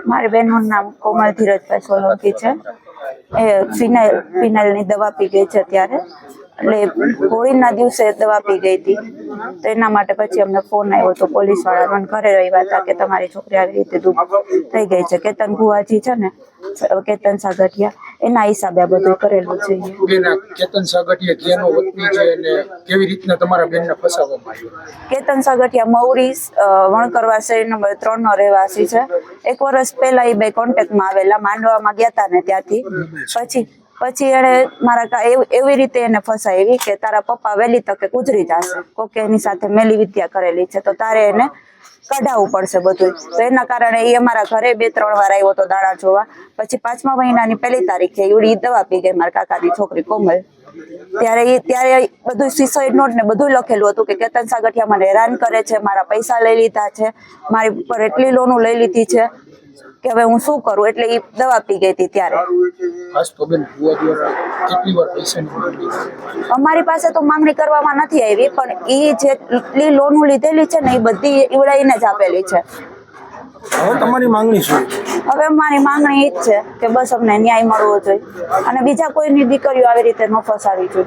મારી બહેનનું નામ કોમલ ધીરજભાઈ સોલંકી છે. એ ફિનાઇલની દવા પી ગઈ છે ત્યારે, એટલે હોળીના દિવસે દવા પી ગઈ હતી. તો એના માટે પછી અમને ફોન આવ્યો હતો પોલીસવાળા, મને ઘરે રહ્યા હતા કે તમારી છોકરી આવી રીતે થઈ ગઈ છે. કેતન ભુવાજી છે ને, કેતન સાગઠિયા, એના હિસાબે આ બધું કરેલું છે. કેતન સાગઠિયા ક્યાંનો વતની છે અને કેવી રીતના તમારા બેનને ફસાવવામાં આવ્યો? કેતન સાગઠિયા મૌરી વણકરવા શેરી નંબર 3 નો રહેવાસી છે. 1 વર્ષ પહેલા એ બે કોન્ટેક્ટમાં આવેલા, માંડવામાં ગયા હતા ને ત્યાંથી. પછી એને મારા એવી રીતે એને ફસાવી કે તારા પપ્પા વહેલી તકે ગુજરી જશે, કોકે એની સાથે મેલી વિદ્યા કરેલી છે, તો તારે એને કઢાવવું પડશે બધું. તો એના કારણે એ અમારા ઘરે 2-3 વાર આવ્યો હતો દાણા જોવા. પછી 5મા મહિનાની 1 તારીખે એવડી દવા પી ગઈ મારા કાકાની છોકરી કોમલ. ત્યારે બધું સુસાઇડ નોટ ને બધું લખેલું હતું કે કેતન સાગઠિયા મને હેરાન કરે છે, મારા પૈસા લઈ લીધા છે, મારી ઉપર એટલી લોનો લઈ લીધી છે કે હવે હું શું કરું. એટલે એ દવા પી ગઈ હતી ત્યારે. અમારી પાસે તો માંગણી કરવામાં નથી આવી, પણ એ જેટલી લોનો લીધેલી છે ને એ બધી ઈવડાઈને જ આપેલી છે. હવે તમારી માંગણી શું? હવે અમારી માંગણી એ જ છે કે બસ અમને ન્યાય મળવો જોઈએ અને બીજા કોઈની દીકરીઓ આવી રીતે ન ફસાવી જોઈએ.